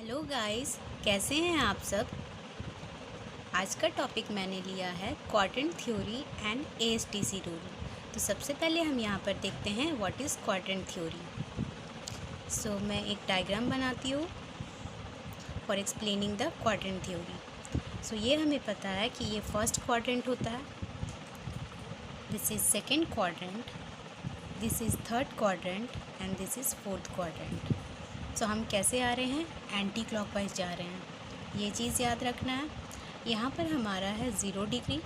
Hello guys, कैसे हैं आप सब। आज का टॉपिक मैंने लिया है quadrant theory and ASTC rule. तो सबसे पहले हम यहाँ पर देखते हैं what is quadrant theory. So मैं एक डायग्राम बनाती हूँ for explaining the quadrant theory. So ये हमें पता है कि ये फर्स्ट क्वाड्रेंट होता है, this is second quadrant, this is third quadrant and this is fourth quadrant. So हम कैसे आ रहे हैं, एंटी क्लॉकवाइज जा रहे हैं, ये चीज़ याद रखना है। यहाँ पर हमारा है 0 डिग्री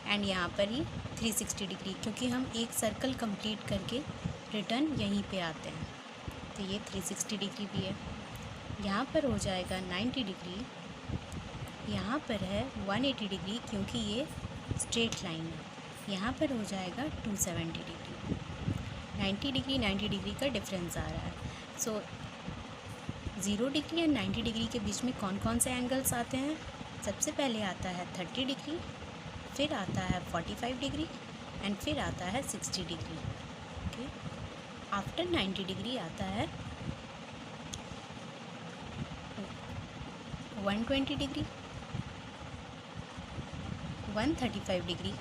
एंड यहाँ पर ही 360 डिग्री, क्योंकि हम एक सर्कल कंप्लीट करके रिटर्न यहीं पे आते हैं। तो ये 360 डिग्री भी है। यहाँ पर हो जाएगा 90 डिग्री, यहाँ पर है 180 डिग्री क्योंकि ये स्ट्रेट लाइन है। यहाँ पर हो जाएगा 270 डिग्री। 90 डिग्री का डिफरेंस आ रहा है। सो 0 डिग्री एंड 90 डिग्री के बीच में कौन कौन से एंगल्स आते हैं। सबसे पहले आता है 30 डिग्री, फिर आता है 45 डिग्री एंड फिर आता है 60 डिग्री। ओके, आफ्टर 90 डिग्री आता है 120 डिग्री, 135 डिग्री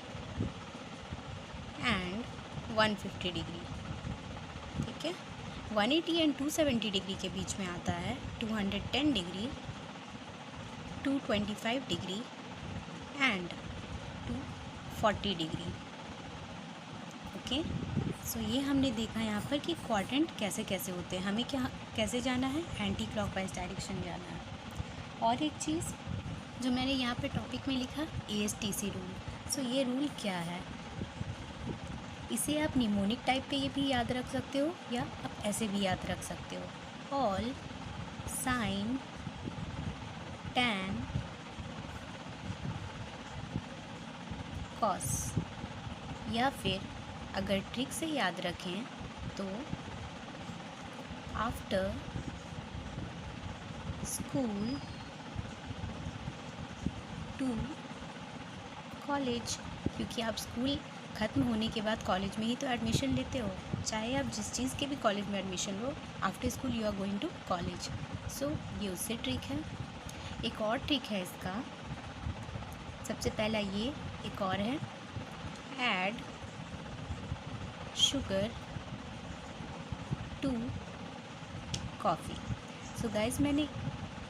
एंड 150 डिग्री। ठीक है, 180 एंड 270 डिग्री के बीच में आता है 210 degree, 225 degree and 240 degree. Okay, so ये हमने देखा यहाँ पर कि क्वाड्रेंट कैसे कैसे होते हैं। हमें क्या कैसे जाना है, एंटी क्लॉकवाइज डायरेक्शन जाना है। और एक चीज़ जो मैंने यहाँ पे टॉपिक में लिखा, एएसटीसी रूल। सो ये रूल क्या है, इसे आप निमोनिक टाइप पे ये भी याद रख सकते हो या आप ऐसे भी याद रख सकते हो। ऑल साइन टैन कॉस, या फिर अगर ट्रिक से याद रखें तो आफ्टर स्कूल टू कॉलेज, क्योंकि आप स्कूल ख़त्म होने के बाद कॉलेज में ही तो एडमिशन लेते हो। चाहे आप जिस चीज़ के भी कॉलेज में एडमिशन लो, after school you are going to college. So ये उससे ट्रिक है। एक और ट्रिक है इसका, सबसे पहला ये, एक और है add sugar to coffee. So guys, मैंने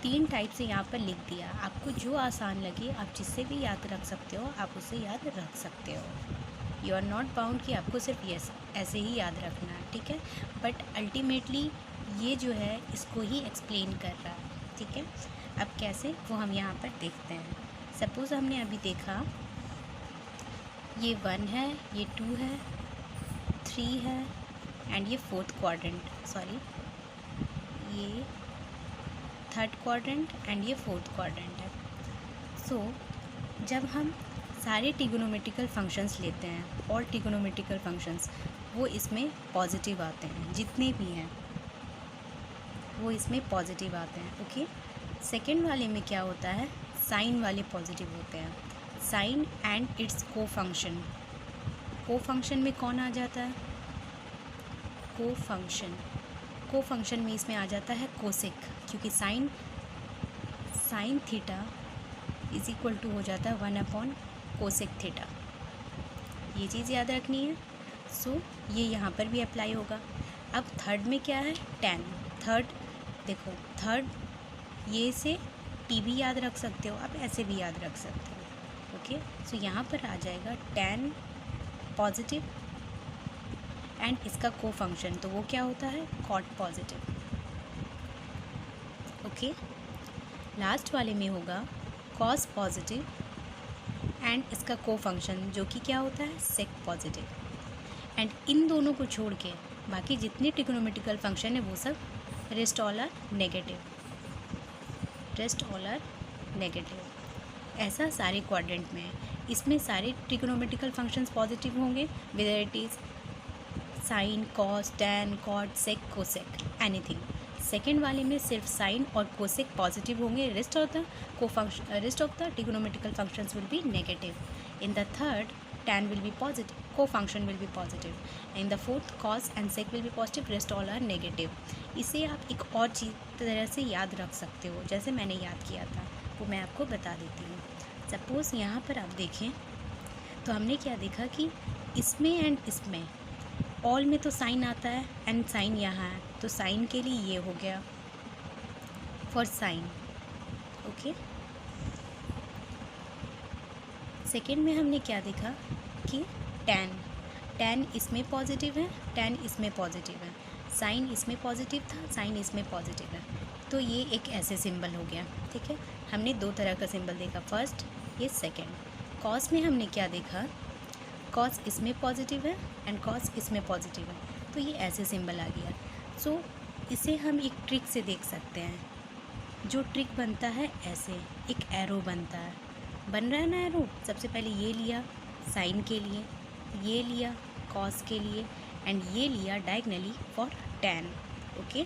3 टाइप से यहाँ पर लिख दिया। आपको जो आसान लगे, आप जिससे भी याद रख सकते हो, आप उसे याद रख सकते हो। यू आर नॉट बाउंड कि आपको सिर्फ यस ऐसे ही याद रखना है, ठीक है। बट अल्टीमेटली ये जो है इसको ही एक्सप्लेन कर रहा है, ठीक है। अब कैसे, वो हम यहाँ पर देखते हैं। सपोज़ हमने अभी देखा ये 1 है, ये 2 है, 3 है एंड ये फोर्थ क्वाड्रेंट, सॉरी ये थर्ड क्वाड्रेंट एंड ये फोर्थ क्वाड्रेंट है। सो जब हम सारे ट्रिग्नोमेट्रिकल फंक्शंस लेते हैं, और ट्रिग्नोमेट्रिकल फंक्शंस वो इसमें पॉजिटिव आते हैं, जितने भी हैं वो इसमें पॉजिटिव आते हैं। ओके, सेकेंड वाले में क्या होता है, साइन वाले पॉजिटिव होते हैं। साइन एंड इट्स को फंक्शन में कौन आ जाता है, को फंक्शन में इसमें आ जाता है कोसेक, क्योंकि sine theta is equal to हो जाता है 1 कोसेक थीटा। ये चीज़ याद रखनी है। सो ये यहाँ पर भी अप्लाई होगा। अब थर्ड में क्या है, टैन। थर्ड देखो, थर्ड ये से टी भी याद रख सकते हो, आप ऐसे भी याद रख सकते हो। ओके, सो यहाँ पर आ जाएगा टैन पॉजिटिव एंड इसका को फंक्शन, तो वो क्या होता है, कॉट पॉजिटिव। ओके, लास्ट वाले में होगा कॉस पॉजिटिव एंड इसका को फंक्शन जो कि क्या होता है, सेक पॉजिटिव। एंड इन दोनों को छोड़ के बाकी जितने ट्रिग्नोमेट्रिकल फंक्शन है वो सब रेस्ट ऑल आर नेगेटिव। ऐसा सारे क्वाड्रेंट में है। इसमें सारे ट्रिग्नोमेट्रिकल फंक्शंस पॉजिटिव होंगे, whether it is sine, cos, tan, cot, sec, cosec, anything. Second वाले में सिर्फ साइन और कोसेक पॉजिटिव होंगे, rest of the trigonometrical functions will be negative. In the third tan will be positive, co-function will be positive. In the fourth, cos and sec will be positive, rest all are negative. इसे आप एक और चीज़ तरह से याद रख सकते हो, जैसे मैंने याद किया था वो मैं आपको बता देती हूँ. सपोज़ यहाँ पर आप देखें तो हमने क्या देखा कि इसमें एंड इसमें ऑल में तो साइन आता है एंड साइन यहाँ है, तो साइन के लिए ये हो गया फॉर साइन. ओके. सेकेंड में हमने क्या देखा कि टैन इसमें पॉजिटिव है, टैन इसमें पॉजिटिव है, साइन इसमें पॉजिटिव था, साइन इसमें पॉजिटिव है, तो ये एक ऐसे सिंबल हो गया. ठीक है, हमने दो तरह का सिंबल देखा, फर्स्ट ये सेकेंड. कॉस में हमने क्या देखा, कॉस इसमें पॉजिटिव है एंड कॉस इसमें पॉजिटिव है, तो ये ऐसे सिंबल आ गया. सो इसे हम एक ट्रिक से देख सकते हैं. जो ट्रिक बनता है ऐसे एक एरो बनता है, बन रहा है ना एरो. सबसे पहले ये लिया साइन के लिए, ये लिया कॉस के लिए एंड ये लिया diagonally for tan. Okay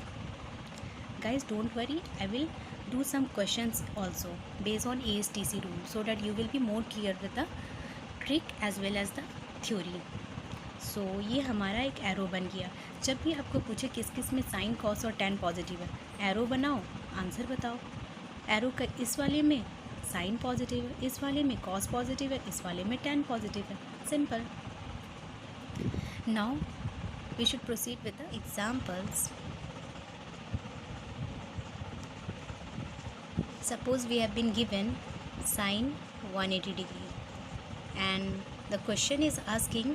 guys, don't worry, I will do some questions also based on ASTC rule so that you will be more clear with the trick as well as the theory. So ये हमारा एक arrow बन गया. जब भी आपको पूछे किस किस में साइन कॉस और टैन पॉजिटिव है, एरो बनाओ, आंसर बताओ. एरो का इस वाले में साइन पॉजिटिव है, इस वाले में कॉस पॉजिटिव है, इस वाले में टैन पॉजिटिव है. Simple. Now we should proceed with the examples. Suppose we have been given sine 180 degree and the question is asking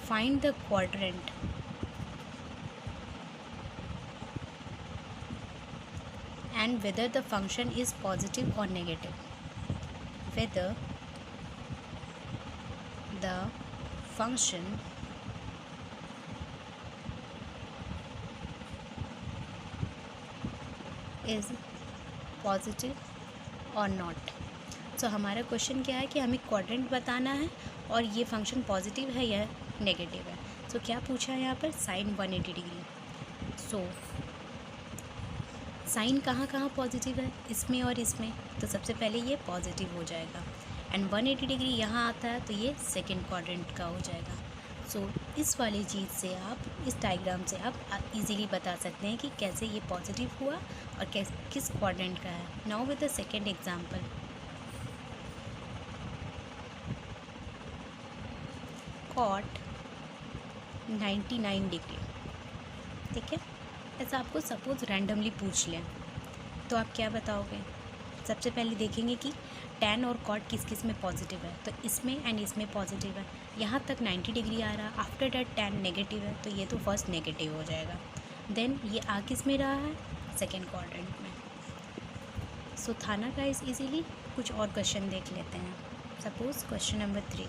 find the quadrant and whether the function is positive or negative. Whether the function is positive और not. सो हमारा question क्या है कि हमें quadrant बताना है और ये फंक्शन पॉजिटिव है या नेगेटिव है. सो क्या पूछा है यहाँ पर, साइन 180 डिग्री. सो साइन कहाँ कहाँ पॉजिटिव है, इसमें और इसमें, तो सबसे पहले ये पॉजिटिव हो जाएगा एंड 180 डिग्री यहाँ आता है तो ये सेकेंड क्वाड्रेंट का हो जाएगा. सो इस वाली चीज़ से आप, इस डायग्राम से आप इजीली बता सकते हैं कि कैसे ये पॉजिटिव हुआ और किस क्वाड्रेंट का है. Now with the second example. Cot 99 degree. ठीक है, ऐसा आपको सपोज रैंडमली पूछ लें तो आप क्या बताओगे. सबसे पहले देखेंगे कि टैन और कॉट किस किस में पॉजिटिव है, तो इसमें एंड इसमें पॉजिटिव है. यहाँ तक 90 डिग्री आ रहा, आफ्टर डैट टैन नेगेटिव है, तो ये तो फर्स्ट नेगेटिव हो जाएगा. देन ये आ किस में रहा है, सेकेंड क्वाड्रेंट में. सो था ना गाइस इजीली. कुछ और क्वेश्चन देख लेते हैं. Suppose question number 3.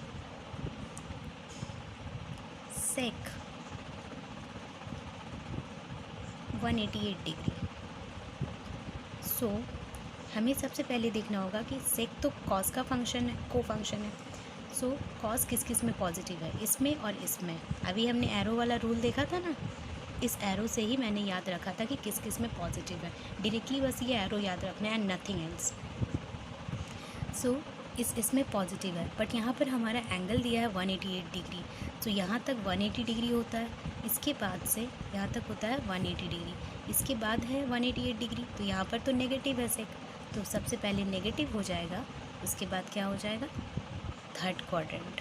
सेक 188 डिग्री. सो हमें सबसे पहले देखना होगा कि सेक तो कॉस का फंक्शन है, को फंक्शन है. सो कॉस किस किस में पॉजिटिव है, इसमें और इसमें. अभी हमने एरो वाला रूल देखा था ना, इस एरो से ही मैंने याद रखा था कि किस किस में पॉजिटिव है. डायरेक्टली बस ये एरो याद रखना है एंड नथिंग एल्स. सो इसमें पॉजिटिव है, बट यहाँ पर हमारा एंगल दिया है 188 डिग्री. तो यहाँ तक 180 डिग्री होता है, इसके बाद से यहाँ तक होता है 180 डिग्री, इसके बाद है 188 डिग्री. तो यहाँ पर तो नेगेटिव है सेक, तो सबसे पहले नेगेटिव हो जाएगा, उसके बाद क्या हो जाएगा, थर्ड क्वाड्रेंट,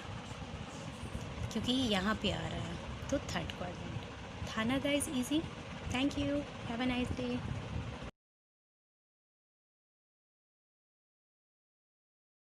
क्योंकि ये यहाँ पे आ रहा है तो थर्ड क्वाड्रेंट. था ना guys easy. Thank you, have a nice day.